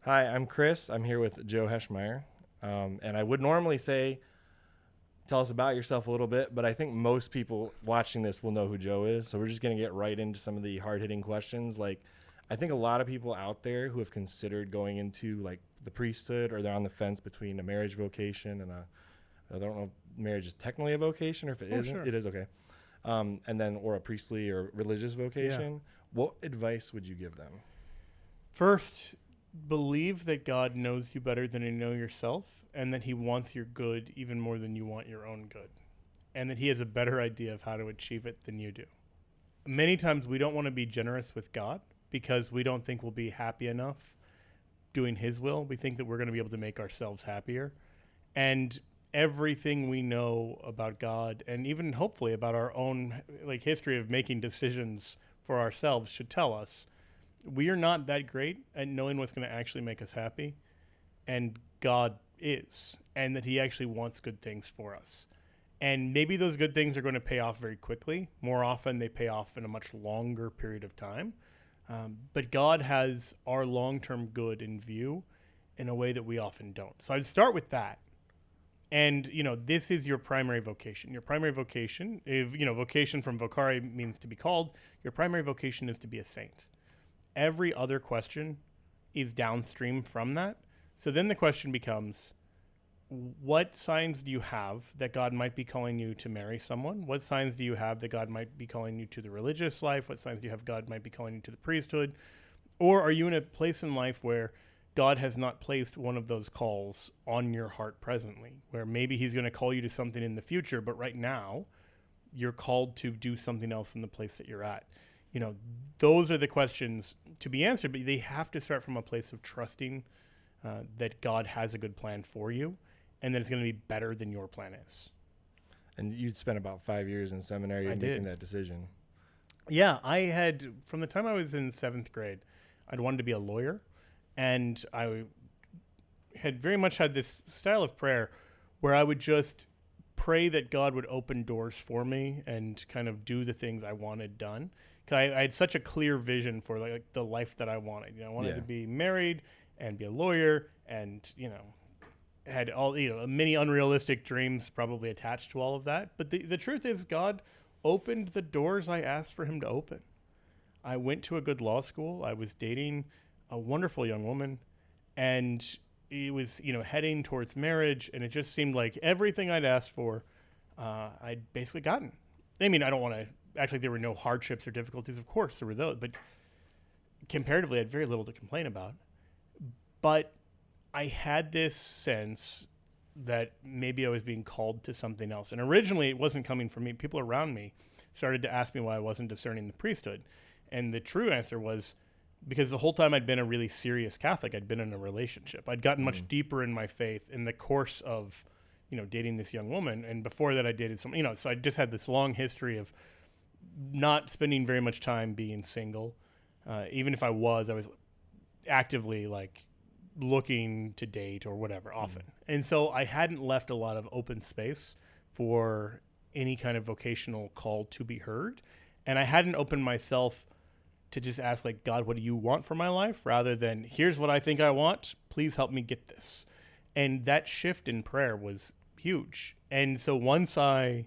Hi, I'm Chris. I'm here with Joe HESCHMEYER. And I would normally say, tell us about yourself a little bit, but I think most people watching this will know who Joe is. So we're just going to get right into some of the hard hitting questions. Like, I think a lot of people out there who have considered going into like the priesthood, or they're on the fence between a marriage vocation and I don't know if marriage is technically a vocation, or if it Oh, isn't, sure. it is okay. And then, or a priestly or religious Yeah. vocation. What advice would you give them? First, believe that God knows you better than you know yourself, and that He wants your good even more than you want your own good, and that He has a better idea of how to achieve it than you do. Many times we don't want to be generous with God because we don't think we'll be happy enough doing His will. We think that we're going to be able to make ourselves happier. And everything we know about God, and even hopefully about our own like history of making decisions for ourselves, should tell us we are not that great at knowing what's going to actually make us happy, and God is, and that He actually wants good things for us. And maybe those good things are going to pay off very quickly. More often, they pay off in a much longer period of time. But God has our long term good in view in a way that we often don't. So I'd start with that. And, this is your primary vocation. Your primary vocation, if, vocation from vocare means to be called, your primary vocation is to be a saint. Every other question is downstream from that. So then the question becomes, what signs do you have that God might be calling you to marry someone? What signs do you have that God might be calling you to the religious life? What signs do you have God might be calling you to the priesthood? Or are you in a place in life where God has not placed one of those calls on your heart presently, where maybe He's going to call you to something in the future, but right now you're called to do something else in the place that you're at? You know, those are the questions to be answered, but they have to start from a place of trusting that God has a good plan for you, and that it's going to be better than your plan is. And you'd spent about 5 years in seminary I making did. that decision. Yeah, I had, from the time I was in seventh grade, I'd wanted to be a lawyer, and I had very much had this style of prayer where I would just pray that God would open doors for me and kind of do the things I wanted done. 'Cause I had such a clear vision for like the life that I wanted. I wanted Yeah. to be married and be a lawyer, and had all many unrealistic dreams probably attached to all of that. But the truth is, God opened the doors I asked for Him to open. I went to a good law school. I was dating a wonderful young woman, and it was heading towards marriage, and it just seemed like everything I'd asked for, I'd basically gotten. I mean, I don't want to act like there were no hardships or difficulties. Of course, there were those, but comparatively, I had very little to complain about. But I had this sense that maybe I was being called to something else. And originally, it wasn't coming from me. People around me started to ask me why I wasn't discerning the priesthood. And the true answer was because the whole time I'd been a really serious Catholic, I'd been in a relationship. I'd gotten much deeper in my faith in the course of, dating this young woman. And before that, I dated some, so I just had this long history of not spending very much time being single. Even if I was actively like looking to date or whatever often. And so I hadn't left a lot of open space for any kind of vocational call to be heard. And I hadn't opened myself to just ask like, God, what do you want for my life? Rather than, here's what I think I want. Please help me get this. And that shift in prayer was huge. And so once I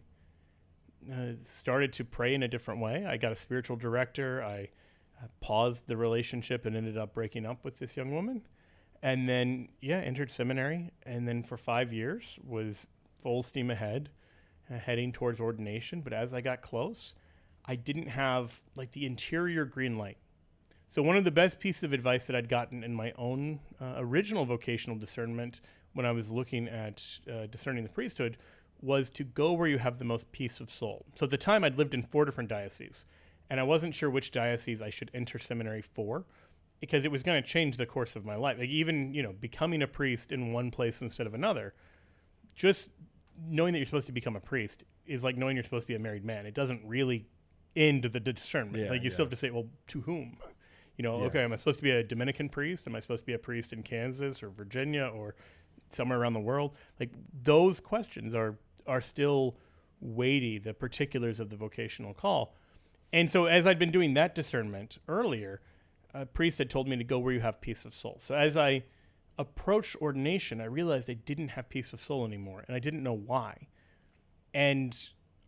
started to pray in a different way, I got a spiritual director. I paused the relationship and ended up breaking up with this young woman. And then, entered seminary. And then for 5 years was full steam ahead, heading towards ordination. But as I got close, I didn't have like the interior green light. So one of the best pieces of advice that I'd gotten in my own original vocational discernment when I was looking at discerning the priesthood was to go where you have the most peace of soul. So at the time, I'd lived in 4 different dioceses, and I wasn't sure which diocese I should enter seminary for, because it was going to change the course of my life. Like even, becoming a priest in one place instead of another, just knowing that you're supposed to become a priest is like knowing you're supposed to be a married man. It doesn't really end the discernment. Yeah, Like you yeah. still have to say, well, to whom? Yeah. Okay, am I supposed to be a Dominican priest? Am I supposed to be a priest in Kansas or Virginia or somewhere around the world? Like those questions are still weighty, the particulars of the vocational call. And so as I'd been doing that discernment earlier, a priest had told me to go where you have peace of soul. So as I approached ordination, I realized I didn't have peace of soul anymore, and I didn't know why. And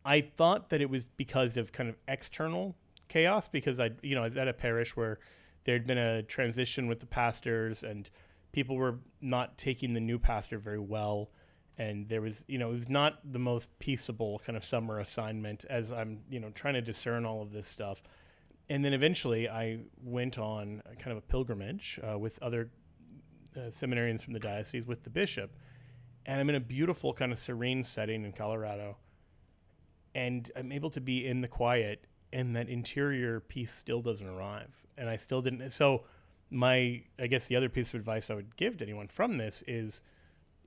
I thought that it was because of kind of external chaos, because I was at a parish where there'd been a transition with the pastors, and people were not taking the new pastor very well. And there was, it was not the most peaceable kind of summer assignment as I'm, trying to discern all of this stuff. And then eventually I went on a kind of a pilgrimage with other seminarians from the diocese with the bishop. And I'm in a beautiful kind of serene setting in Colorado. And I'm able to be in the quiet, and that interior peace still doesn't arrive. And I still didn't. So I guess the other piece of advice I would give to anyone from this is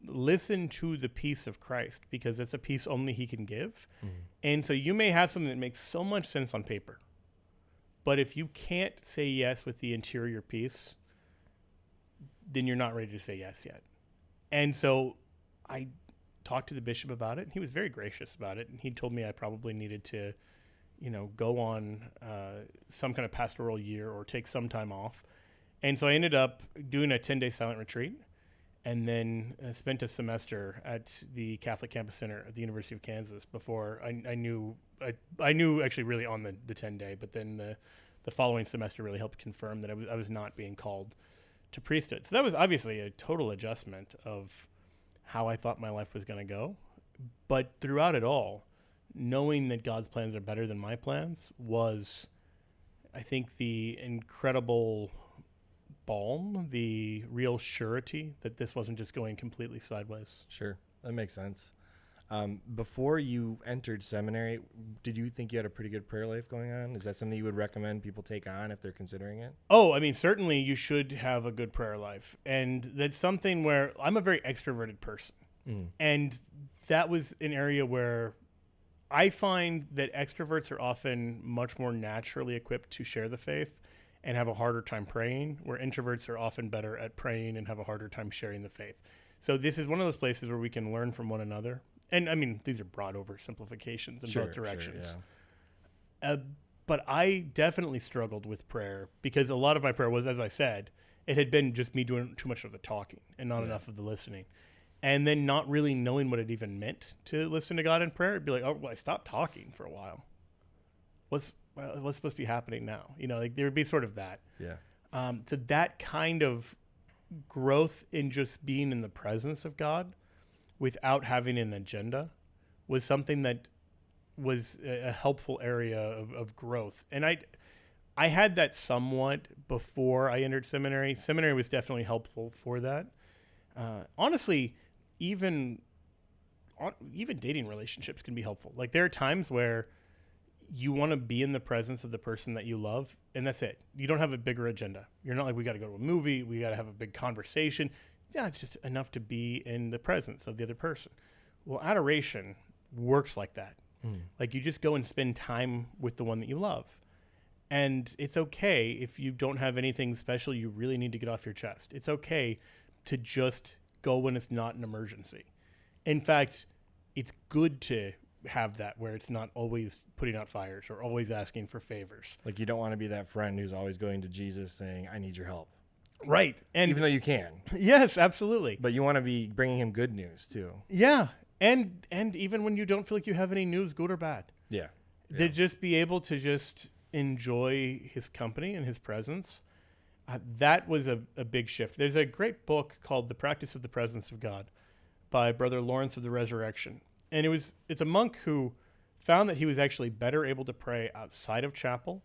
listen to the peace of Christ, because it's a peace only he can give. Mm-hmm. And so you may have something that makes so much sense on paper, but if you can't say yes with the interior peace, then you're not ready to say yes yet. And so I talked to the bishop about it, and he was very gracious about it. And he told me I probably needed to, go on some kind of pastoral year or take some time off. And so I ended up doing a 10-day silent retreat, and then spent a semester at the Catholic Campus Center at the University of Kansas before I knew actually really on the 10-day, but then the following semester really helped confirm that I was not being called to priesthood. So that was obviously a total adjustment of how I thought my life was going to go. But throughout it all, knowing that God's plans are better than my plans was, I think, the incredible balm, the real surety that this wasn't just going completely sideways. Sure. That makes sense. Before you entered seminary, did you think you had a pretty good prayer life going on? Is that something you would recommend people take on if they're considering it? Oh, I mean, certainly you should have a good prayer life. And that's something where I'm a very extroverted person. Mm. And that was an area where I find that extroverts are often much more naturally equipped to share the faith and have a harder time praying, where introverts are often better at praying and have a harder time sharing the faith. So this is one of those places where we can learn from one another. And I mean, these are broad oversimplifications in both directions. Sure, yeah. But I definitely struggled with prayer, because a lot of my prayer was, as I said, it had been just me doing too much of the talking and not enough of the listening. And then not really knowing what it even meant to listen to God in prayer. It'd be like, oh, well, I stopped talking for a while. What's supposed to be happening now? There would be sort of that. Yeah. So that kind of growth in just being in the presence of God without having an agenda was something that was a helpful area of growth. And I had that somewhat before I entered seminary. Seminary was definitely helpful for that. Honestly, even dating relationships can be helpful. Like, there are times where you want to be in the presence of the person that you love, and that's it. You don't have a bigger agenda. You're not like, we got to go to a movie, we got to have a big conversation. Yeah, it's just enough to be in the presence of the other person. Well, adoration works like that. Mm. Like, you just go and spend time with the one that you love. And it's okay if you don't have anything special you really need to get off your chest. It's okay to just go when it's not an emergency. In fact, it's good to have that where it's not always putting out fires or always asking for favors. Like, you don't want to be that friend who's always going to Jesus saying, I need your help. Right. And even though you can. Yes, absolutely. But you want to be bringing him good news too. Yeah. And even when you don't feel like you have any news, good or bad. Yeah. To just be able to just enjoy his company and his presence. That was a big shift. There's a great book called The Practice of the Presence of God by Brother Lawrence of the Resurrection. And it's a monk who found that he was actually better able to pray outside of chapel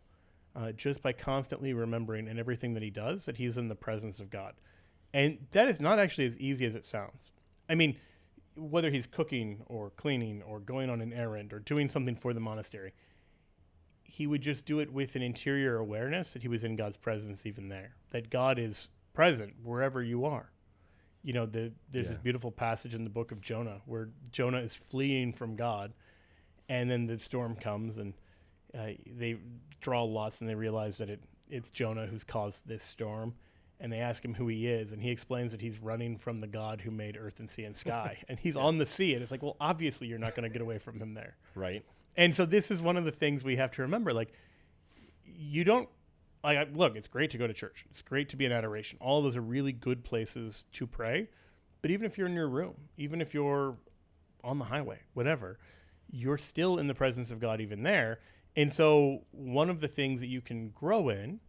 just by constantly remembering in everything that he does that he's in the presence of God. And that is not actually as easy as it sounds. I mean, whether he's cooking or cleaning or going on an errand or doing something for the monastery, he would just do it with an interior awareness that he was in God's presence even there, that God is present wherever you are. There's this beautiful passage in the book of Jonah where Jonah is fleeing from God, and then the storm comes, and they draw lots, and they realize that it's Jonah who's caused this storm, and they ask him who he is, and he explains that he's running from the God who made earth and sea and sky, and he's on the sea, and it's like, well, obviously you're not going to get away from him there. Right. And so this is one of the things we have to remember. Like, you don't look, it's great to go to church. It's great to be in adoration. All of those are really good places to pray. But even if you're in your room, even if you're on the highway, whatever, you're still in the presence of God even there. And so one of the things that you can grow in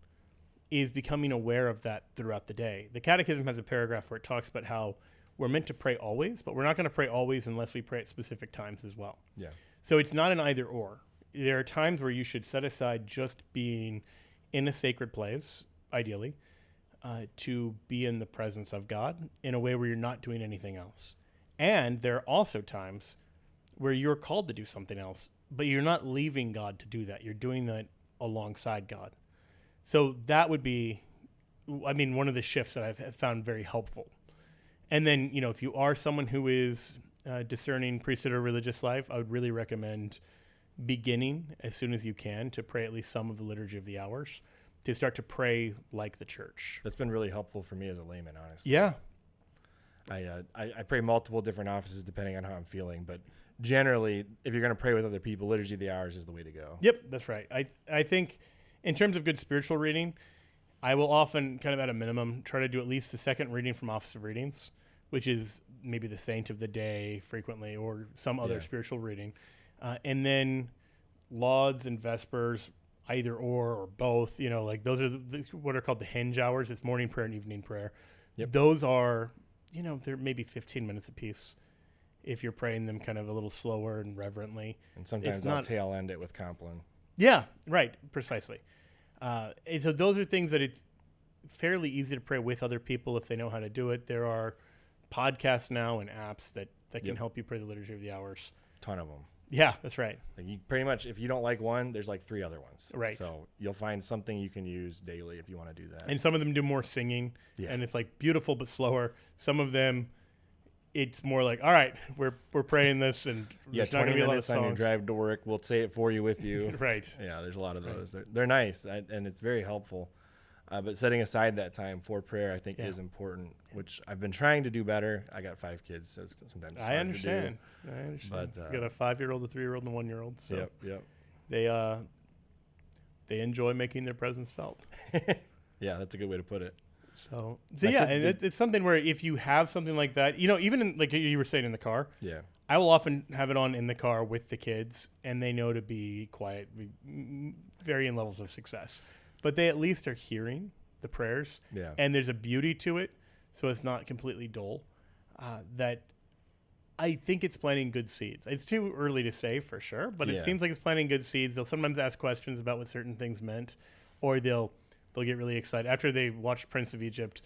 is becoming aware of that throughout the day. The Catechism has a paragraph where it talks about how we're meant to pray always, but we're not going to pray always unless we pray at specific times as well. Yeah. So it's not an either or. There are times where you should set aside just being in a sacred place, ideally, to be in the presence of God in a way where you're not doing anything else. And there are also times where you're called to do something else, but you're not leaving God to do that. You're doing that alongside God. So that would be, one of the shifts that I've found very helpful. And then, if you are someone who is discerning priesthood or religious life, I would really recommend beginning as soon as you can to pray at least some of the Liturgy of the Hours, to start to pray like the church. That's been really helpful for me as a layman, honestly. Yeah. I pray multiple different offices depending on how I'm feeling, but generally, if you're going to pray with other people, Liturgy of the Hours is the way to go. Yep, that's right. I think in terms of good spiritual reading, I will often, kind of at a minimum, try to do at least the second reading from Office of Readings, which is maybe the Saint of the Day frequently or some other spiritual reading. And then Lauds and Vespers, either or both, those are what are called the hinge hours. It's morning prayer and evening prayer. Yep. Those are, they're maybe 15 minutes apiece if you're praying them kind of a little slower and reverently. And sometimes I'll tail end it with Compline. Yeah, right, precisely. And so those are things that it's fairly easy to pray with other people if they know how to do it. There are podcasts now and apps that can help you pray the Liturgy of the Hours. Ton of them. Yeah, that's right. Like you pretty much, if you don't like one, there's like 3 other ones. Right. So you'll find something you can use daily if you want to do that. And some of them do more singing, and it's like beautiful but slower. Some of them, it's more like, all right, we're praying this, and there's not going to be a lot of songs. On your drive to work, we'll say it for you with you. Right. Yeah, there's a lot of those. Right. They're nice, and it's very helpful. But setting aside that time for prayer, I think, is important, which I've been trying to do better. I got 5 kids, so it's sometimes it's hard to do. I understand. But you got a 5-year-old, a 3-year-old, and a 1-year-old. So yep. They enjoy making their presence felt. Yeah, that's a good way to put it. So yeah, and it's something where if you have something like that, even in, like you were saying in the car, I will often have it on in the car with the kids, and they know to be quiet, varying levels of success. But they at least are hearing the prayers, and there's a beauty to it, so it's not completely dull. That I think it's planting good seeds. It's too early to say for sure, but it seems like it's planting good seeds. They'll sometimes ask questions about what certain things meant, or they'll get really excited after they watched Prince of Egypt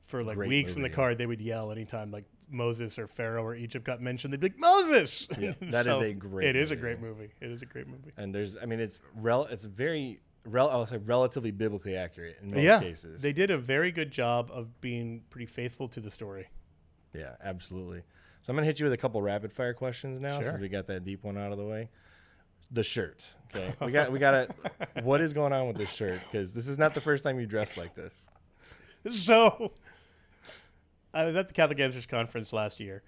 for like weeks in the car. They would yell anytime like Moses or Pharaoh or Egypt got mentioned. They'd be like, Moses. Yeah, that is a great. It is a great movie. It is a great movie. And it's very. I'll say relatively biblically accurate in most cases. They did a very good job of being pretty faithful to the story. Yeah, absolutely. So I'm going to hit you with a couple rapid fire questions now since we got that deep one out of the way. The shirt. Okay. we got to what is going on with this shirt? Because this is not the first time you dressed like this. So I was at the Catholic Answers Conference last year,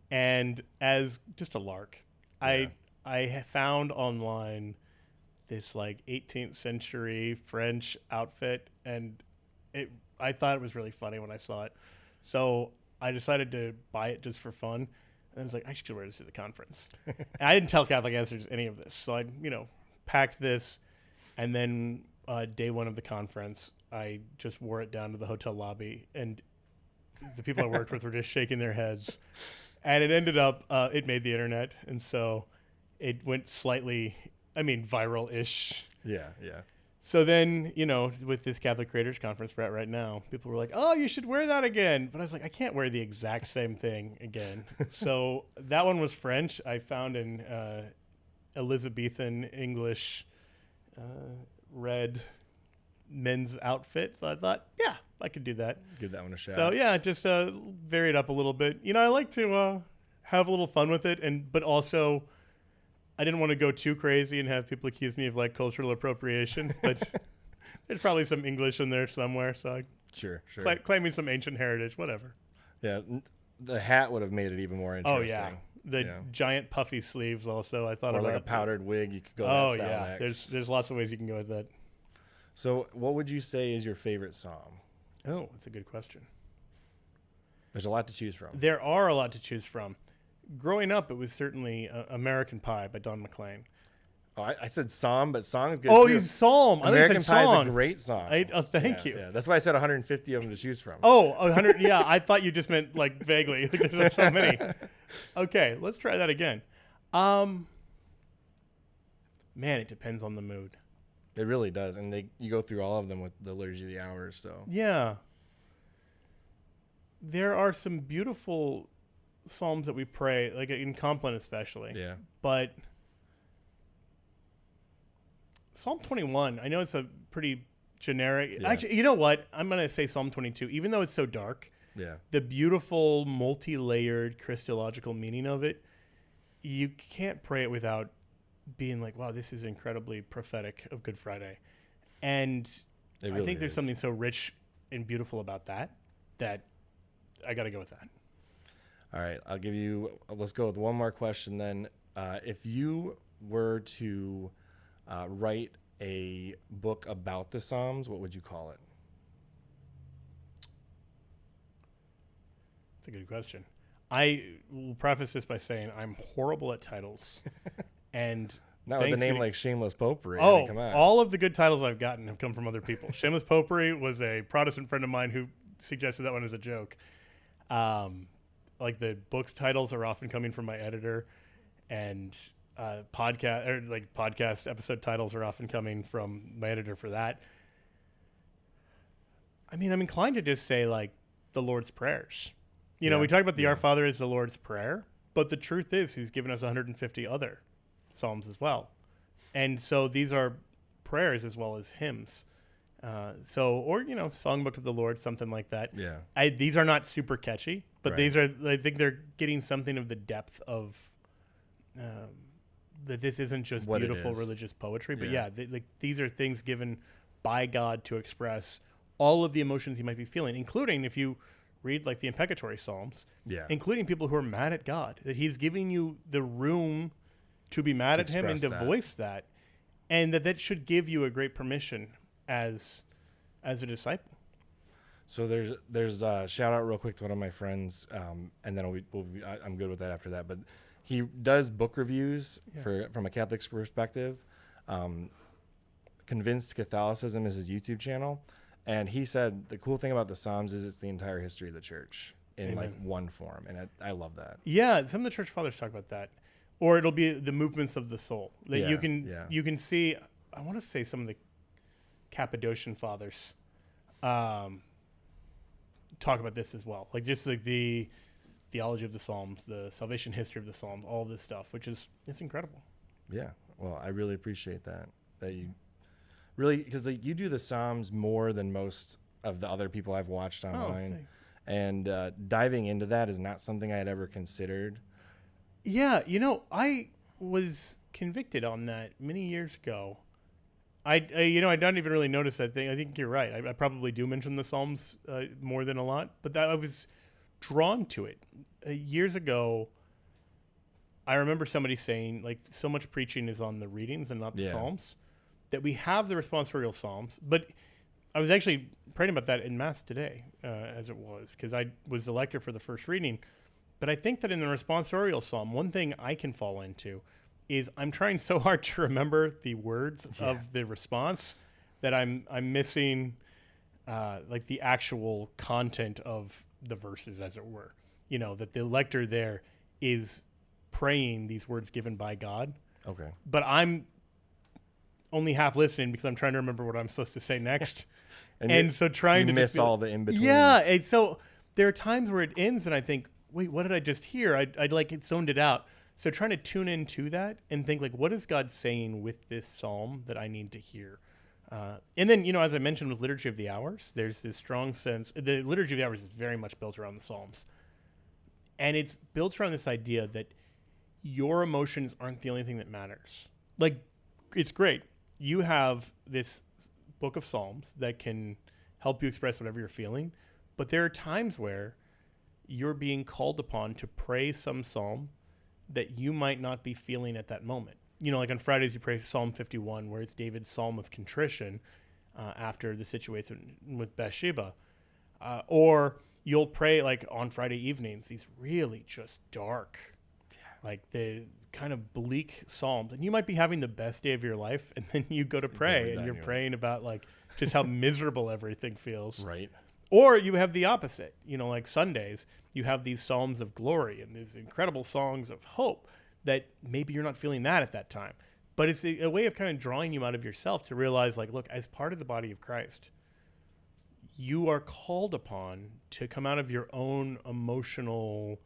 and as just a lark, I found online this like 18th century French outfit, and I thought it was really funny when I saw it. So I decided to buy it just for fun. And I was like, I should wear this to the conference. And I didn't tell Catholic Answers any of this. So I, packed this, and then day one of the conference, I just wore it down to the hotel lobby, and the people I worked with were just shaking their heads. And it ended up, it made the internet, and so it went slightly, viral-ish. Yeah. So then, with this Catholic Creators Conference we're at right now, people were like, oh, you should wear that again. But I was like, I can't wear the exact same thing again. So that one was French. I found an Elizabethan English red men's outfit. So I thought, yeah, I could do that. Give that one a shot. So yeah, just vary it up a little bit. I like to have a little fun with it, but also I didn't want to go too crazy and have people accuse me of like cultural appropriation. But there's probably some English in there somewhere. So I sure. Claiming some ancient heritage, whatever. Yeah, the hat would have made it even more interesting. Oh yeah. The giant puffy sleeves also. I thought or about like a powdered wig. You could go. Oh that style yeah. next. There's lots of ways you can go with that. So what would you say is your favorite psalm? Oh, that's a good question. There's a lot to choose from. There are a lot to choose from. Growing up, it was certainly American Pie by Don McLean. Oh, I said psalm, but song is good Oh, too. you Psalm. American Pie song. is a great song. Thank you. Yeah, that's why I said 150 of them to choose from. Oh, 100. Yeah, I thought you just meant like vaguely. There's so many. Okay, let's try that again. Man, it depends on the mood. It really does, and you go through all of them with the Liturgy of the Hours. So Yeah. There are some beautiful psalms that we pray, like in Compline especially. yeah, But Psalm 21, I know it's a pretty generic. Yeah. Actually, you know what? I'm going to say Psalm 22, even though it's so dark. yeah, The beautiful, multi-layered Christological meaning of it, you can't pray it without being like, wow, this is incredibly prophetic of Good Friday. And it I really think there's is. something so rich and beautiful about that I got to go with that. All right, let's go with one more question then. If you were to write a book about the Psalms, what would you call it? That's a good question. I will preface this by saying I'm horrible at titles. And Not with a name like Shameless Popery. I oh, mean, come on. all of the good titles I've gotten have come from other people. Shameless Popery was a Protestant friend of mine who suggested that one as a joke. Like the book titles are often coming from my editor, and podcast episode titles are often coming from my editor for that. I mean, I'm inclined to just say like the Lord's Prayers. You know, we talk about the Our Father as the Lord's Prayer, but the truth is He's given us 150 other psalms as well, and so these are prayers as well as hymns. Or Songbook of the Lord, something like that. Yeah. These are not super catchy, but Right. these are. I think they're getting something of the depth of that. This isn't just What it beautiful is. religious poetry, but Yeah. these are things given by God to express all of the emotions you might be feeling, including if you read like the imprecatory Psalms, Yeah. including people who are mad at God, that He's giving you the room to be mad at Him and to express that. voice that, and that should give you a great permission as a disciple. So there's a shout out real quick to one of my friends, and then I'm good with that after that. But he does book reviews from a Catholic perspective. Convinced Catholicism is his YouTube channel, and he said the cool thing about the Psalms is it's the entire history of the church in like one form, and I love that. Yeah, some of the church fathers talk about that, or it'll be the movements of the soul that you can see. I want to say some of the Cappadocian fathers talk about this as well, like just like the theology of the Psalms, the salvation history of the Psalms, all this stuff, which is it's incredible. Yeah, well, I really appreciate that you really, because like, you do the Psalms more than most of the other people I've watched online, and diving into that is not something I had ever considered. Yeah, I was convicted on that many years ago. I don't even really notice that thing. I think you're right. I probably do mention the Psalms more than a lot, but I was drawn to it. Years ago, I remember somebody saying, like, so much preaching is on the readings and not the Psalms, that we have the responsorial Psalms. But I was actually praying about that in Mass today, as it was, because I was the lector for the first reading. But I think that in the responsorial Psalm, one thing I can fall into is I'm trying so hard to remember the words of the response that I'm missing like the actual content of the verses, as it were. That the lector there is praying these words given by God. Okay. But I'm only half listening because I'm trying to remember what I'm supposed to say next. and so trying to miss all the in-betweens. Yeah, and so there are times where it ends and I think, wait, what did I just hear? I'd like it zoned it out. So trying to tune into that and think like, what is God saying with this psalm that I need to hear? And then, as I mentioned with Liturgy of the Hours, there's this strong sense. The Liturgy of the Hours is very much built around the Psalms. And it's built around this idea that your emotions aren't the only thing that matters. Like, it's great. You have this book of Psalms that can help you express whatever you're feeling. But there are times where you're being called upon to pray some psalm that you might not be feeling at that moment. Like on Fridays, you pray Psalm 51, where it's David's Psalm of contrition. after the situation with Bathsheba. Or you'll pray like on Friday evenings, these really just dark, like the kind of bleak psalms. And you might be having the best day of your life, and then you go to pray and you're praying about like just how miserable everything feels. Right. Or you have the opposite, like Sundays, you have these psalms of glory and these incredible songs of hope that maybe you're not feeling that at that time. But it's a way of kind of drawing you out of yourself to realize, like, look, as part of the body of Christ, you are called upon to come out of your own emotional,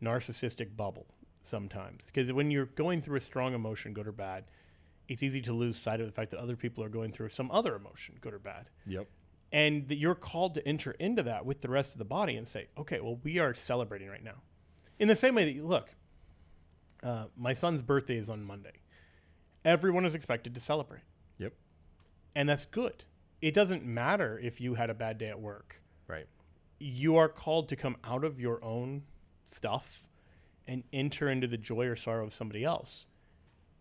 narcissistic bubble sometimes. Because when you're going through a strong emotion, good or bad, it's easy to lose sight of the fact that other people are going through some other emotion, good or bad. Yep. And that you're called to enter into that with the rest of the body and say, okay, well, we are celebrating right now. In the same way that you look, my son's birthday is on Monday. Everyone is expected to celebrate. Yep. And that's good. It doesn't matter if you had a bad day at work. Right. You are called to come out of your own stuff and enter into the joy or sorrow of somebody else.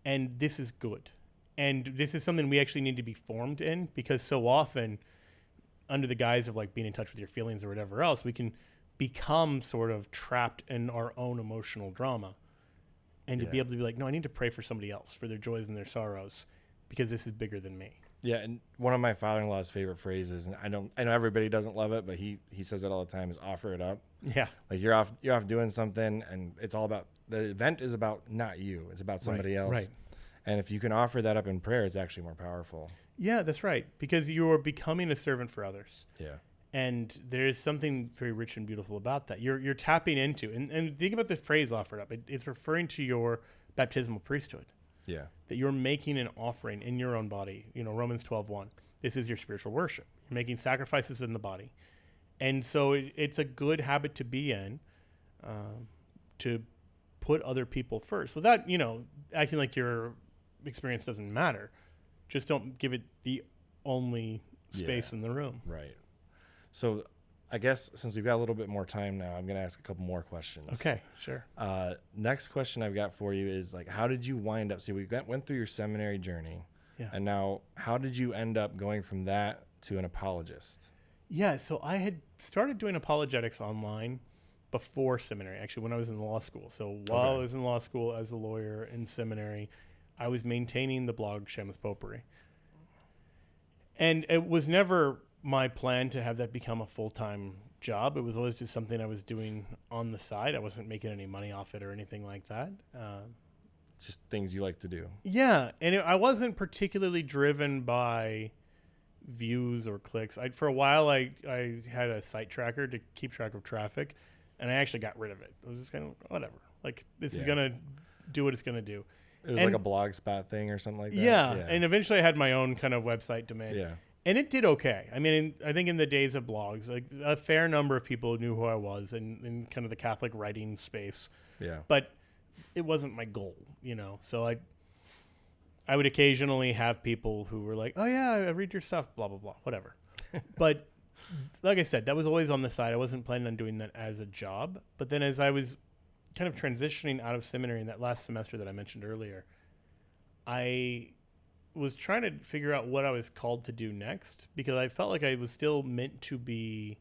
And this is good. And this is something we actually need to be formed in, because so often, under the guise of like being in touch with your feelings or whatever else, we can become sort of trapped in our own emotional drama. And to be able to be like, no, I need to pray for somebody else, for their joys and their sorrows, because this is bigger than me. Yeah, and one of my father-in-law's favorite phrases, and I know everybody doesn't love it, but he says it all the time, is offer it up. Yeah. Like you're off doing something, and it's all about, the event is about not you, it's about somebody else. Right. And if you can offer that up in prayer, it's actually more powerful. Yeah, that's right. Because you are becoming a servant for others. Yeah. And there is something very rich and beautiful about that. You're tapping into, and think about the phrase offered up. It's referring to your baptismal priesthood. Yeah. That you're making an offering in your own body. Romans 12:1. This is your spiritual worship. You're making sacrifices in the body. And so it's a good habit to be in, to put other people first without, acting like your experience doesn't matter. Just don't give it the only space in the room. Right. So I guess since we've got a little bit more time now, I'm going to ask a couple more questions. Okay, sure. Next question I've got for you is, like, how did you wind up? See, we went through your seminary journey. Yeah. And now how did you end up going from that to an apologist? Yeah, so I had started doing apologetics online before seminary, actually, when I was in law school. So while I was in law school as a lawyer in seminary, I was maintaining the blog Shameless Popery. And it was never my plan to have that become a full-time job. It was always just something I was doing on the side. I wasn't making any money off it or anything like that. Just things you like to do. Yeah, and I wasn't particularly driven by views or clicks. For a while, I had a site tracker to keep track of traffic, and I actually got rid of it. I was just kind of, whatever. Like, this is going to do what it's going to do. It was like a Blogspot thing or something like that? Yeah, and eventually I had my own kind of website domain. Yeah. And it did okay. I mean, I think in the days of blogs, like a fair number of people knew who I was in kind of the Catholic writing space. Yeah. But it wasn't my goal, So I would occasionally have people who were like, "Oh yeah, I read your stuff, blah blah blah, whatever." But like I said, that was always on the side. I wasn't planning on doing that as a job. But then as I was kind of transitioning out of seminary in that last semester that I mentioned earlier, I was trying to figure out what I was called to do next, because I felt like I was still meant to be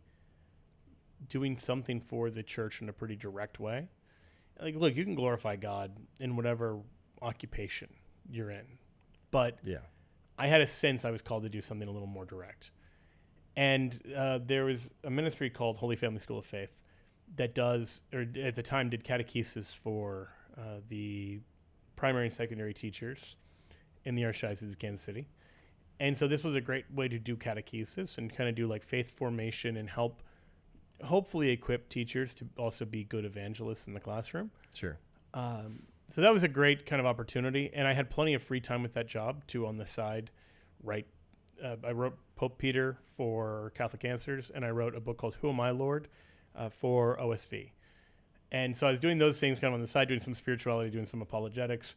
doing something for the church in a pretty direct way. Like, look, you can glorify God in whatever occupation you're in, but I had a sense I was called to do something a little more direct. And there was a ministry called Holy Family School of Faith that does, or at the time did, catechesis for the primary and secondary teachers in the Archdiocese of Kansas City. And so this was a great way to do catechesis and kind of do like faith formation and help hopefully equip teachers to also be good evangelists in the classroom. Sure. So that was a great kind of opportunity. And I had plenty of free time with that job to, on the side, write. I wrote Pope Peter for Catholic Answers, and I wrote a book called Who Am I, Lord? For OSV. And so I was doing those things kind of on the side, doing some spirituality, doing some apologetics.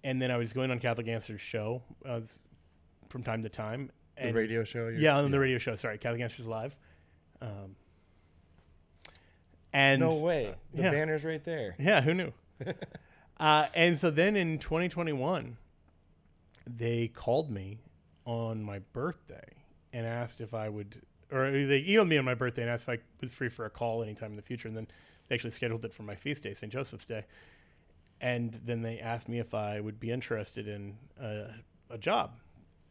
And then I was going on Catholic Answers show from time to time. The radio show? On the radio show. Sorry, Catholic Answers Live. And no way. The banner's right there. Yeah, who knew? And so then in 2021, they called me on my birthday and asked if I would, or they emailed me on my birthday and asked if I was free for a call anytime in the future. And then they actually scheduled it for my feast day, St. Joseph's Day. And then they asked me if I would be interested in a job.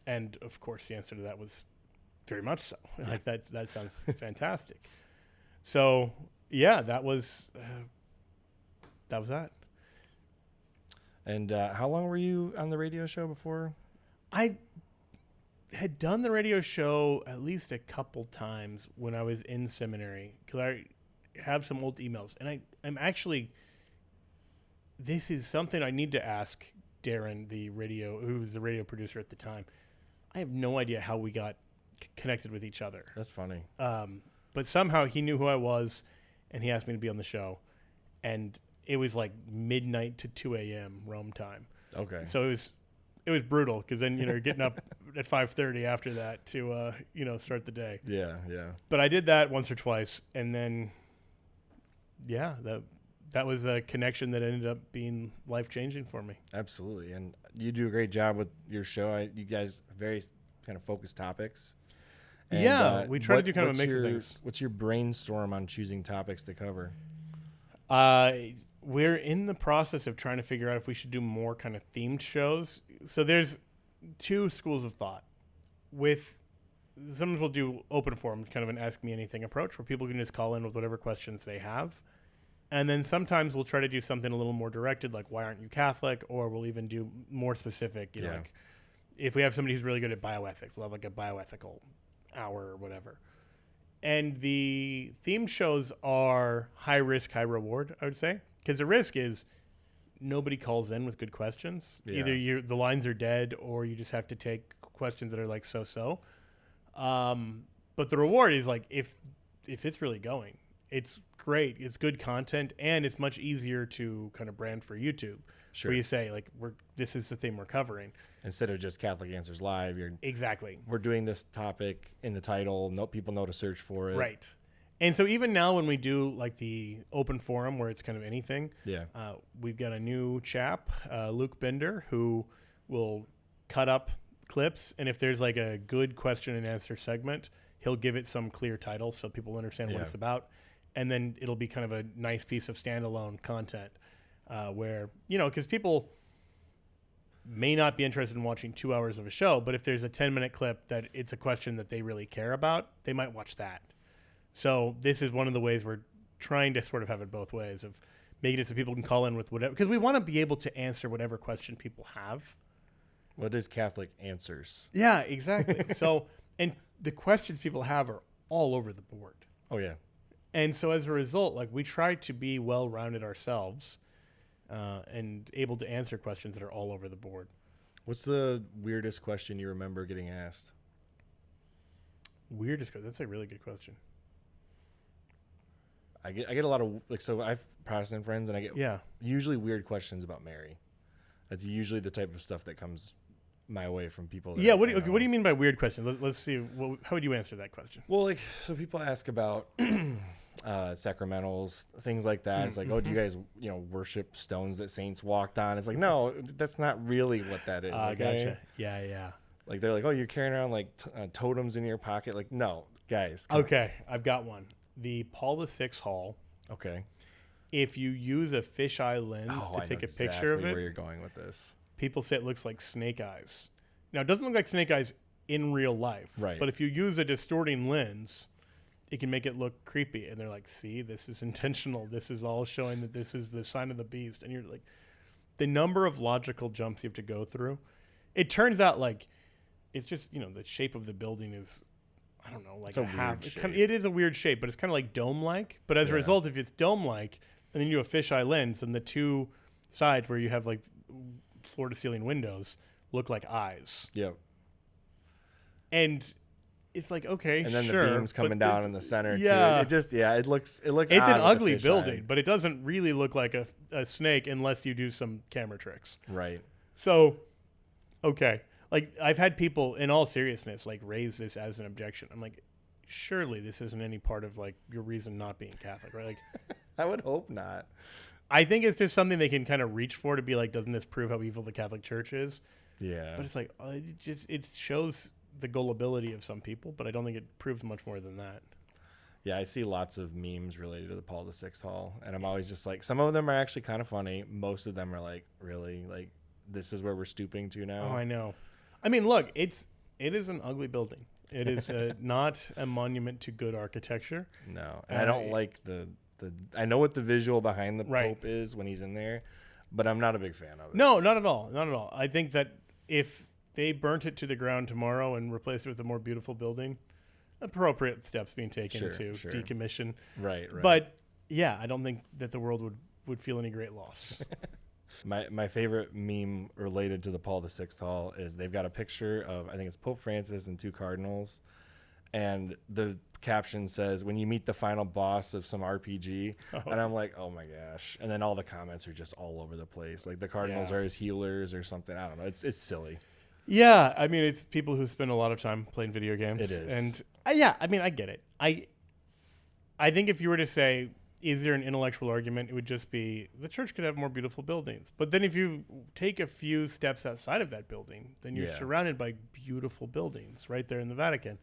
And of course, the answer to that was very much so. Like that sounds fantastic. So yeah, that was that. And how long were you on the radio show before? I had done the radio show at least a couple times when I was in seminary, because I have some old emails, and I'm actually, this is something I need to ask Darren, who was the radio producer at the time. I have no idea how we got connected with each other. That's funny. But somehow he knew who I was, and he asked me to be on the show, and it was like midnight to 2 a.m. Rome time. Okay. So it was brutal, because then you're getting up at 5:30 after that to start the day. Yeah. But I did that once or twice, and then that was a connection that ended up being life-changing for me. Absolutely. And you do a great job with your show. You guys have very kind of focused topics. And, we try to do kind of a mix of things. What's your brainstorm on choosing topics to cover? We're in the process of trying to figure out if we should do more kind of themed shows. So there's two schools of thought. Sometimes we'll do open forum, kind of an ask me anything approach, where people can just call in with whatever questions they have. And then sometimes we'll try to do something a little more directed, like why aren't you Catholic? Or we'll even do more specific, know, like if we have somebody who's really good at bioethics, we'll have like a bioethical hour or whatever. And the theme shows are high risk, high reward, I would say. Because the risk is nobody calls in with good questions. Yeah. Either the lines are dead, or you just have to take questions that are like so-so. But the reward is like if it's really going, it's great. It's good content, and it's much easier to kind of brand for YouTube. Sure. Where you say like this is the thing we're covering instead of just Catholic Answers Live. Exactly. We're doing this topic in the title. People know to search for it. Right. And so even now when we do like the open forum where it's kind of anything, we've got a new chap, Luke Bender, who will cut up clips. And if there's like a good question and answer segment, he'll give it some clear title so people understand what it's about. And then it'll be kind of a nice piece of standalone content where, because people may not be interested in watching 2 hours of a show, but if there's a 10-minute clip that it's a question that they really care about, they might watch that. So this is one of the ways we're trying to sort of have it both ways, of making it so people can call in with whatever, because we want to be able to answer whatever question people have. What is Catholic Answers? Yeah, exactly. So, and the questions people have are all over the board. Oh, yeah. And so as a result, like we try to be well-rounded ourselves and able to answer questions that are all over the board. What's the weirdest question you remember getting asked? Weirdest question? That's a really good question. I get a lot of so I have Protestant friends, and I get usually weird questions about Mary. That's usually the type of stuff that comes my way from people. Yeah. What do you mean by weird question? Let's see. How would you answer that question? Well, so people ask about sacramentals, things like that. It's like, oh, do you guys worship stones that saints walked on? It's like, no, that's not really what that is. Okay? Gotcha. Yeah. Like they're like, oh, you're carrying around like totems in your pocket. Like, no, guys. Okay, I've got one. The Paul VI Hall. Okay. If you use a fisheye lens to take a picture of it, where you're going with this. People say it looks like snake eyes. Now, it doesn't look like snake eyes in real life. Right. But if you use a distorting lens, it can make it look creepy. And they're like, see, this is intentional. This is all showing that this is the sign of the beast. And you're like, the number of logical jumps you have to go through. It turns out like it's just, the shape of the building is, I don't know, like it's a half. It is a weird shape, but it's kind of like dome-like. But as a result, if it's dome-like, and then you do a fisheye lens, and the two sides where you have like floor-to-ceiling windows look like eyes. Yep. And it's like, okay, and then sure, the beams coming down in the center too. It looks. It's an ugly building, but it doesn't really look like a snake unless you do some camera tricks. Right. So, okay. Like, I've had people, in all seriousness, like, raise this as an objection. I'm like, surely this isn't any part of, like, your reason not being Catholic, right? Like, I would hope not. I think it's just something they can kind of reach for to be like, doesn't this prove how evil the Catholic Church is? Yeah. But it's like, it shows the gullibility of some people, but I don't think it proves much more than that. Yeah, I see lots of memes related to the Paul VI Hall, and I'm always just like, some of them are actually kind of funny. Most of them are like, really? Like, this is where we're stooping to now? Oh, I know. I mean, look, it is an ugly building. It is not a monument to good architecture. No, and I don't like the I know what the visual behind the Right. Pope is when he's in there, but I'm not a big fan of it. No, not at all. Not at all. I think that if they burnt it to the ground tomorrow and replaced it with a more beautiful building, appropriate steps being taken to decommission. Right. But yeah, I don't think that the world would feel any great loss. My favorite meme related to the Paul VI Hall is they've got a picture of, I think it's Pope Francis and 2 cardinals, and the caption says, "When you meet the final boss of some RPG," and I'm like, oh my gosh. And then all the comments are just all over the place. Like the cardinals are his healers or something. I don't know. It's silly. Yeah, I mean, it's people who spend a lot of time playing video games. It is. And I mean, I get it. I think if you were to say, is there an intellectual argument, it would just be the church could have more beautiful buildings. But then if you take a few steps outside of that building, then you're surrounded by beautiful buildings right there in the Vatican.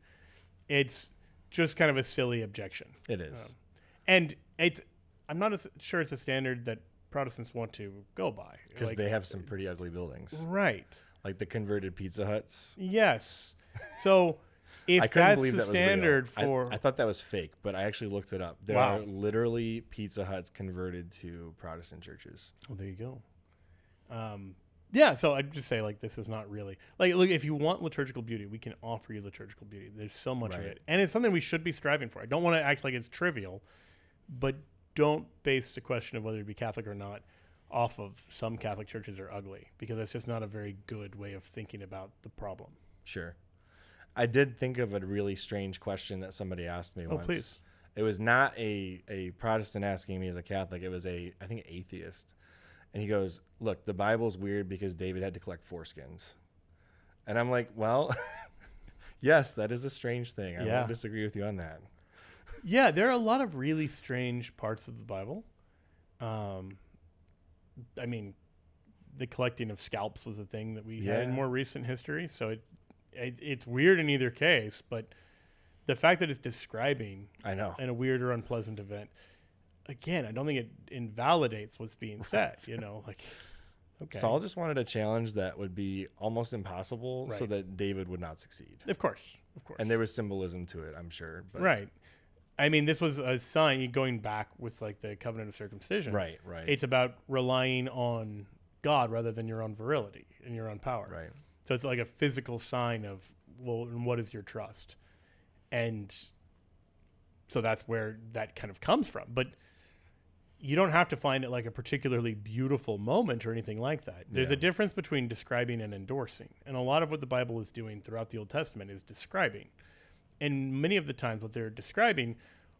It's just kind of a silly objection. It is. And I'm not sure it's a standard that Protestants want to go by. Because they have some pretty ugly buildings. Right. Like the converted Pizza Huts. Yes. So if that's the standard for... I thought that was fake, but I actually looked it up. There are literally Pizza Huts converted to Protestant churches. Well, there you go. Yeah, so I'd just say, like, this is not really... Like, look, if you want liturgical beauty, we can offer you liturgical beauty. There's so much of it. And it's something we should be striving for. I don't want to act like it's trivial, but don't base the question of whether to be Catholic or not off of some Catholic churches are ugly, because that's just not a very good way of thinking about the problem. Sure. I did think of a really strange question that somebody asked me once. Please. It was not a Protestant asking me as a Catholic. It was I think, an atheist. And he goes, look, the Bible's weird because David had to collect foreskins. And I'm like, well, yes, that is a strange thing. I won't disagree with you on that. Yeah, there are a lot of really strange parts of the Bible. I mean, the collecting of scalps was a thing that we had in more recent history. So it's weird in either case, but the fact that it's describing in a weird or unpleasant event, again, I don't think it invalidates what's being said, you know, like, okay. Saul just wanted a challenge that would be almost impossible so that David would not succeed. Of course. And there was symbolism to it, I'm sure. But. Right. I mean, this was a sign going back with like the covenant of circumcision. Right. It's about relying on God rather than your own virility and your own power. Right. So it's like a physical sign of, well, what is your trust? And so that's where that kind of comes from. But you don't have to find it like a particularly beautiful moment or anything like that. There's a difference between describing and endorsing. And a lot of what the Bible is doing throughout the Old Testament is describing. And many of the times what they're describing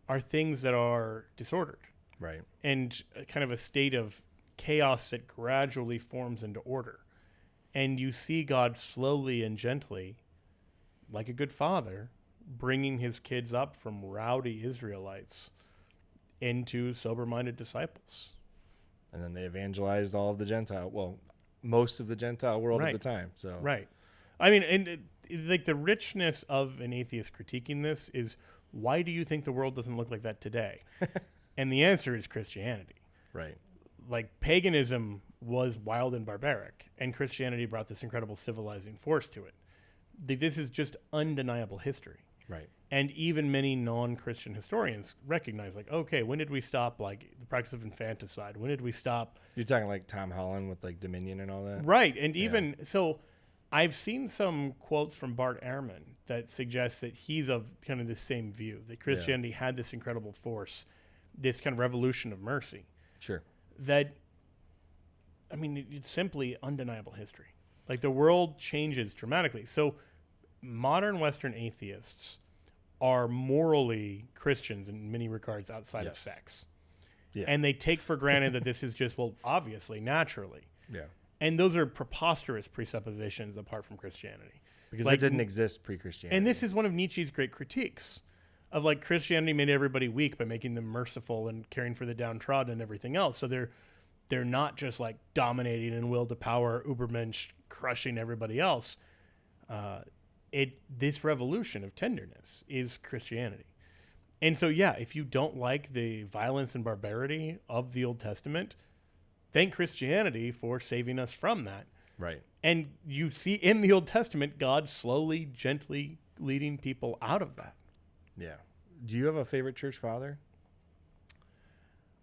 are things that are disordered. Right. And kind of a state of chaos that gradually forms into order. And you see God slowly and gently, like a good father, bringing his kids up from rowdy Israelites into sober-minded disciples. And then they evangelized all of the most of the Gentile world at the time. So Right. I mean, and like the richness of an atheist critiquing this is, why do you think the world doesn't look like that today? And the answer is Christianity. Right. Like paganism was wild and barbaric, and Christianity brought this incredible civilizing force to it. This is just undeniable history. Right. And even many non-Christian historians recognize, like, okay, when did we stop, like, the practice of infanticide? When did we stop? You're talking like Tom Holland with, like, Dominion and all that? Right. And even, so I've seen some quotes from Bart Ehrman that suggest that he's of kind of the same view, that Christianity had this incredible force, this kind of revolution of mercy. Sure. That, I mean, it's simply undeniable history. Like, the world changes dramatically. So modern Western atheists are morally Christians in many regards outside of sex. Yeah. And they take for granted that this is just, well, obviously, naturally. Yeah. And those are preposterous presuppositions apart from Christianity. Because it didn't exist pre-Christianity. And this is one of Nietzsche's great critiques of, like, Christianity made everybody weak by making them merciful and caring for the downtrodden and everything else. So they're not just, like, dominating and will to power, Ubermensch, crushing everybody else. this revolution of tenderness is Christianity. And so, yeah, if you don't like the violence and barbarity of the Old Testament, thank Christianity for saving us from that. Right. And you see in the Old Testament, God slowly, gently leading people out of that. Yeah. Do you have a favorite church father?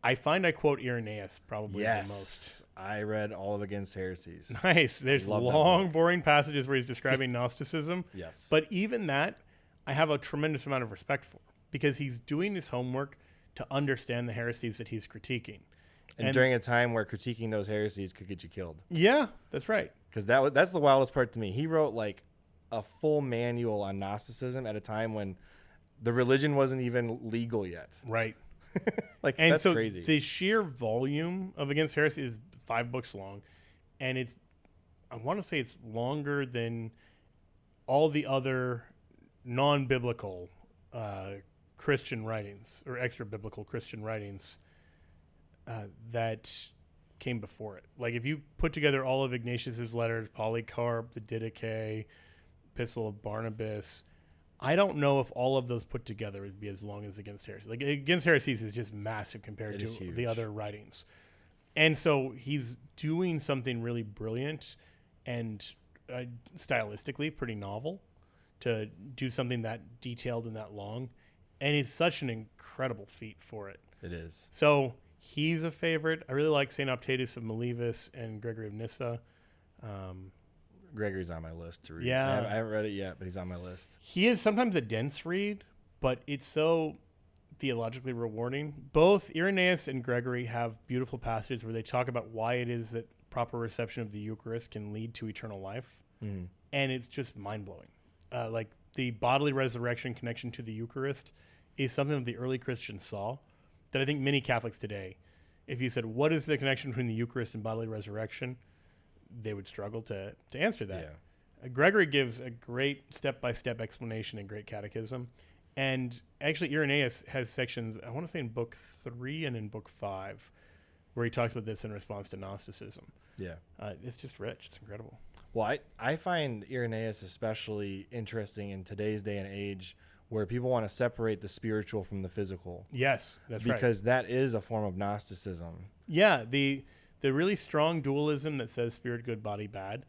I find I quote Irenaeus probably the most. Yes. I read all of Against Heresies. Nice. There's Love that long, book. boring passages where he's describing Gnosticism. Yes. But even that, I have a tremendous amount of respect for, because he's doing his homework to understand the heresies that he's critiquing. And during a time where critiquing those heresies could get you killed. Yeah, that's right. Because that's the wildest part to me. He wrote like a full manual on Gnosticism at a time when the religion wasn't even legal yet. Right. Like, And that's so crazy. the sheer volume of Against Heresy is 5 books long. And I want to say it's longer than all the other non-biblical Christian writings, or extra-biblical Christian writings that came before it. Like, if you put together all of Ignatius's letters, Polycarp, the Didache, Epistle of Barnabas, I don't know if all of those put together would be as long as Against Heresy. Like, Against Heresies is just massive compared to the other writings. And so he's doing something really brilliant and stylistically pretty novel to do something that detailed and that long. And it's such an incredible feat for it. It is. So he's a favorite. I really like St. Optatus of Miletus and Gregory of Nyssa. Gregory's on my list to read. Yeah. I haven't read it yet, but he's on my list. He is sometimes a dense read, but it's so theologically rewarding. Both Irenaeus and Gregory have beautiful passages where they talk about why it is that proper reception of the Eucharist can lead to eternal life. Mm. And it's just mind-blowing. Like, the bodily resurrection connection to the Eucharist is something that the early Christians saw that I think many Catholics today, if you said, what is the connection between the Eucharist and bodily resurrection, they would struggle to answer that. Yeah. Gregory gives a great step-by-step explanation in Great Catechism. And actually, Irenaeus has sections, I want to say in Book 3 and in Book 5, where he talks about this in response to Gnosticism. Yeah. It's just rich. It's incredible. Well, I find Irenaeus especially interesting in today's day and age, where people want to separate the spiritual from the physical. Yes, that's right. Because that is a form of Gnosticism. Yeah, the really strong dualism that says spirit good, body bad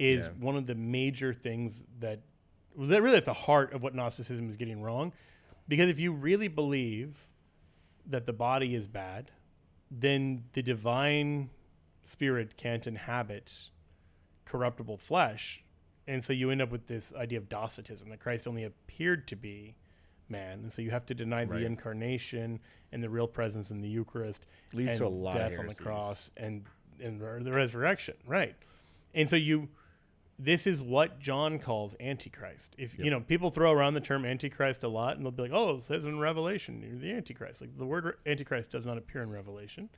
is one of the major things that was really at the heart of what Gnosticism is getting wrong. Because if you really believe that the body is bad, then the divine spirit can't inhabit corruptible flesh. And so you end up with this idea of Docetism, that Christ only appeared to be man. And so you have to deny the incarnation and the real presence in the Eucharist. Leads and to a lot death of on the heresies. cross and the resurrection. Right. And so this is what John calls Antichrist. If people throw around the term Antichrist a lot, and they'll be like, "Oh, it says in Revelation, you're the Antichrist." Like, the word Antichrist does not appear in Revelation;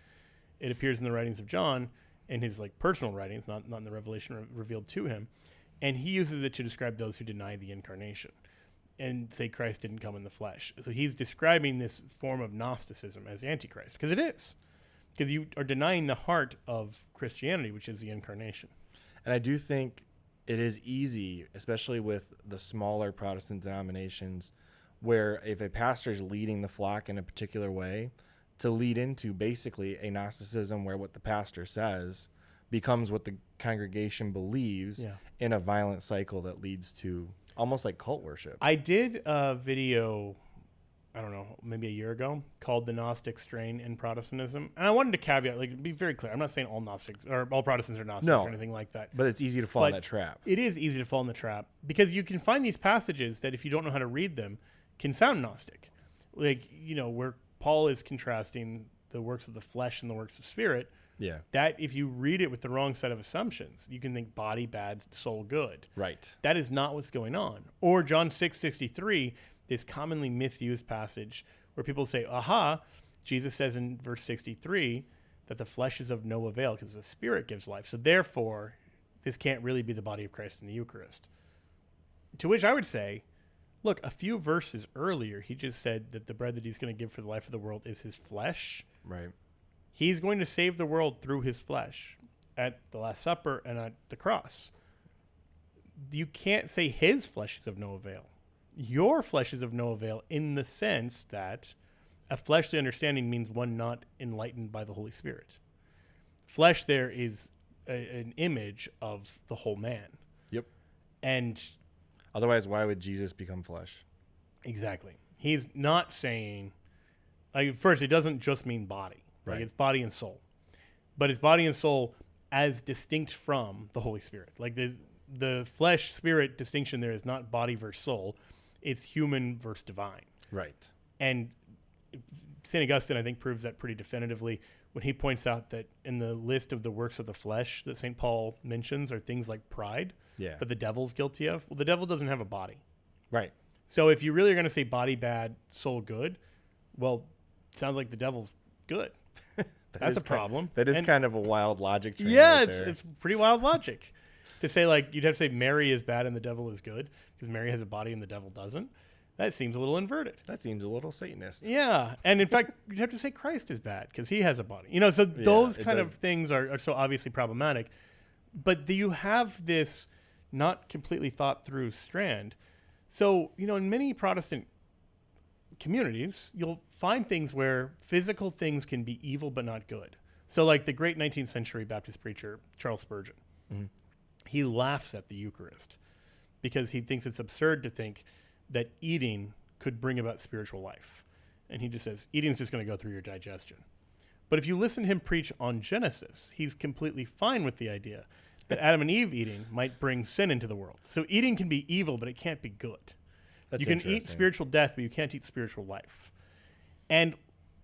it appears in the writings of John, in his personal writings, not in the revelation revealed to him. And he uses it to describe those who deny the incarnation and say Christ didn't come in the flesh. So he's describing this form of Gnosticism as Antichrist, because it is, because you are denying the heart of Christianity, which is the incarnation. And I do think it is easy, especially with the smaller Protestant denominations, where if a pastor is leading the flock in a particular way, to lead into basically a Gnosticism where what the pastor says becomes what the congregation believes in a violent cycle that leads to almost like cult worship. I did a video, I don't know, maybe a year ago, called The Gnostic Strain in Protestantism. And I wanted to caveat, be very clear. I'm not saying all Gnostics or all Protestants are Gnostics or anything like that. But it's easy to fall in that trap. It is easy to fall in the trap, because you can find these passages that, if you don't know how to read them, can sound Gnostic. Like, where Paul is contrasting the works of the flesh and the works of spirit. Yeah. That, if you read it with the wrong set of assumptions, you can think body bad, soul good. Right. That is not what's going on. Or John 6:63, this commonly misused passage where people say, aha, Jesus says in verse 63 that the flesh is of no avail because the spirit gives life. So therefore, this can't really be the body of Christ in the Eucharist. To which I would say, look, a few verses earlier, he just said that the bread that he's going to give for the life of the world is his flesh. Right. He's going to save the world through his flesh at the Last Supper and at the cross. you can't say his flesh is of no avail. Your flesh is of no avail in the sense that a fleshly understanding means one not enlightened by the Holy Spirit. Flesh there is an image of the whole man. Yep. And otherwise, why would Jesus become flesh? exactly. He's not saying, like, first, it doesn't just mean body. Like, Right. it's body and soul. But it's body and soul as distinct from the Holy Spirit. Like, the flesh-spirit distinction there is not body versus soul. It's human versus divine. Right. And St. Augustine, I think, proves that pretty definitively when he points out that in the list of the works of the flesh that St. Paul mentions are things like pride Yeah. that the devil's guilty of. Well, the devil doesn't have a body. Right. So if you really are going to say body bad, soul good, well, it sounds like the devil's good. That's a problem. That is And kind of a wild logic train. yeah, right it's, there. it's pretty wild logic. To say, like, you'd have to say Mary is bad and the devil is good because Mary has a body and the devil doesn't. That seems a little inverted. That seems a little Satanist. Yeah. And in fact, you'd have to say Christ is bad because he has a body. You know, so those it kind does. of things are so obviously problematic. But you have this not completely thought through strand. So, you know, in many Protestant communities, you'll find things where physical things can be evil but not good. So, like the great 19th century Baptist preacher, Charles Spurgeon, he laughs at the Eucharist because he thinks it's absurd to think that eating could bring about spiritual life. And he just says, eating's just going to go through your digestion. But if you listen to him preach on Genesis, he's completely fine with the idea that Adam and Eve eating might bring sin into the world. So eating can be evil, but it can't be good. That's You can eat interesting. spiritual death, but you can't eat spiritual life. And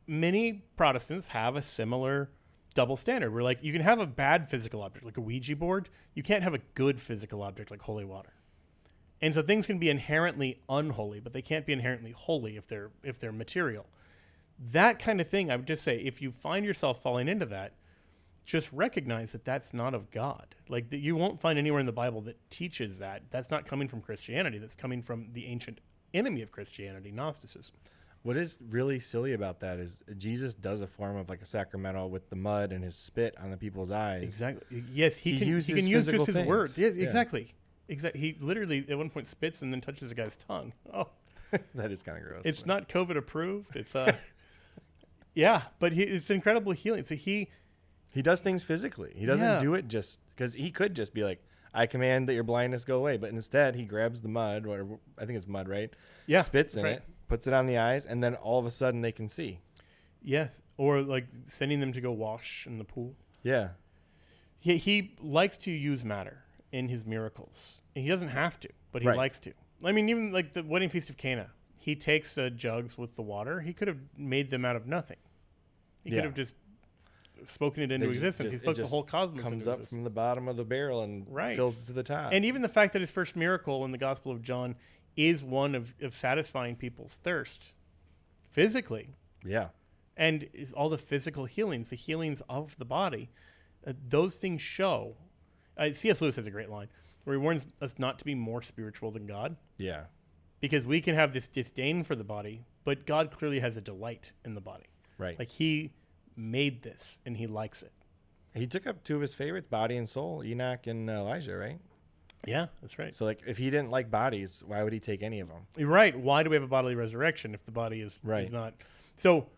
many Protestants have a similar double standard where, like, you can have a bad physical object, like a Ouija board. You can't have a good physical object like holy water. And so things can be inherently unholy, but they can't be inherently holy if they're material. That kind of thing, I would just say, if you find yourself falling into that, just recognize that that's not of God. Like, that you won't find anywhere in the Bible that teaches that. That's not coming from Christianity. That's coming from the ancient enemy of Christianity, Gnosticism. What is really silly about that is Jesus does a form of like a sacramental with the mud and his spit on the people's eyes. Exactly. Yes, he can use physical just his words. Yeah, things. exactly. Exactly. He literally at one point spits and then touches a guy's tongue. Oh, That is kind of gross. it's not COVID approved. It's yeah, but it's incredible healing. So he does things physically. He doesn't Yeah. do it just because he could just be like, I command that your blindness go away. But instead, he grabs the mud, whatever, I think it's mud, right? yeah Spits in right. it, puts it on the eyes, and then all of a sudden they can see. Yes, or like sending them to go wash in the pool. Yeah. He likes to use matter in his miracles. And he doesn't have to, but he Right. likes to. I mean, even like the wedding feast of Cana, he takes jugs with the water. He could have made them out of nothing. He Yeah. could have just spoken it into They just- existence. He it spoke the just whole cosmos comes into up existence. from the bottom of the barrel and Right. fills it to the top. And even the fact that his first miracle in the Gospel of John is one of satisfying people's thirst physically. yeah. And all the physical healings, the healings of the body, those things show. C.S. Lewis has a great line where he warns us not to be more spiritual than God, Yeah. because we can have this disdain for the body, but God clearly has a delight in the body. Right. Like, he made this and he likes it. He took up two of his favorites, body and soul, Enoch and Elijah, right? Yeah, that's right. So, like, if he didn't like bodies, why would he take any of them? You're right. Why do we have a bodily resurrection if the body is Right. not? So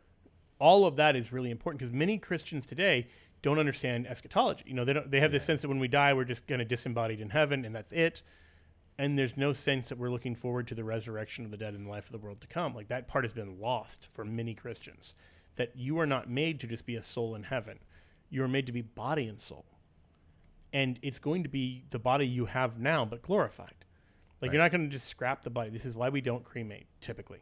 all of that is really important because many Christians today don't understand eschatology. You know, they have this sense that when we die, we're just going to disembodied in heaven and that's it. And there's no sense that we're looking forward to the resurrection of the dead and the life of the world to come. Like, that part has been lost for many Christians, that you are not made to just be a soul in heaven. You are made to be body and soul. And it's going to be the body you have now, but glorified. Like, Right. you're not going to just scrap the body. This is why we don't cremate typically.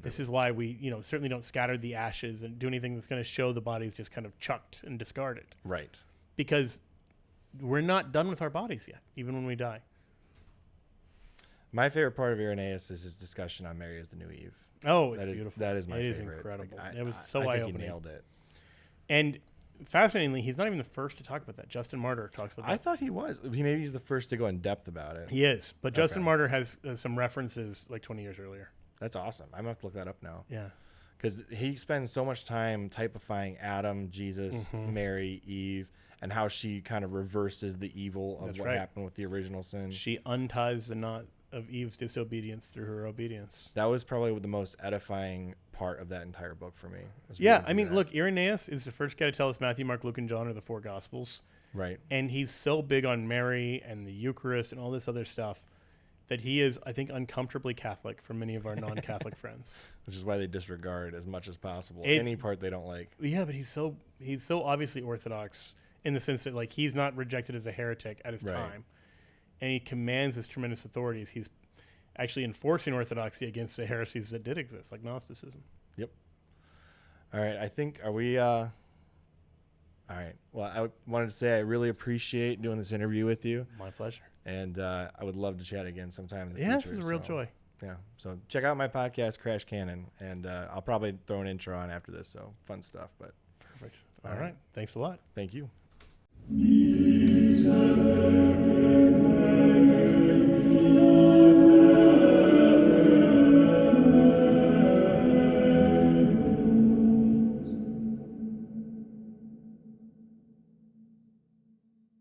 This is why we, certainly don't scatter the ashes and do anything that's going to show the body's just kind of chucked and discarded. Right. Because we're not done with our bodies yet, even when we die. My favorite part of Irenaeus is his discussion on Mary as the new Eve. Oh, it's That is- beautiful. that is my It favorite. is incredible. Like, It was I so think eye-opening. he nailed it. And fascinatingly, he's not even the first to talk about that. Justin Martyr talks about that. I thought he was. Maybe he's the first to go in depth about it. He is. But Justin Okay. Martyr has some references like 20 years earlier. That's awesome. I'm going to have to look that up now. Yeah. because he spends so much time typifying Adam, Jesus, Mary, Eve, and how she kind of reverses the evil of That's what right. happened with the original sin. She unties the knot of Eve's disobedience through her obedience. That was probably the most edifying part of that entire book for me. Yeah, I mean, look, Irenaeus is the first guy to tell us Matthew, Mark, Luke, and John are the 4 Gospels. Right. And he's so big on Mary and the Eucharist and all this other stuff that he is, I think, uncomfortably Catholic for many of our non-Catholic friends. Which is why they disregard as much as possible It's- any part they don't like. Yeah, but he's so obviously Orthodox in the sense that like he's not rejected as a heretic at his Right. time, and he commands his tremendous authorities. He's actually enforcing orthodoxy against the heresies that did exist, like Gnosticism. Yep. All right. I think, are we, all right. Well, I wanted to say I really appreciate doing this interview with you. My pleasure. And I would love to chat again sometime in the Yeah, future. this is a real joy. Yeah. So check out my podcast, Crash Canon. And I'll probably throw an intro on after this. So fun stuff. But Perfect. All right. Thanks a lot. thank you.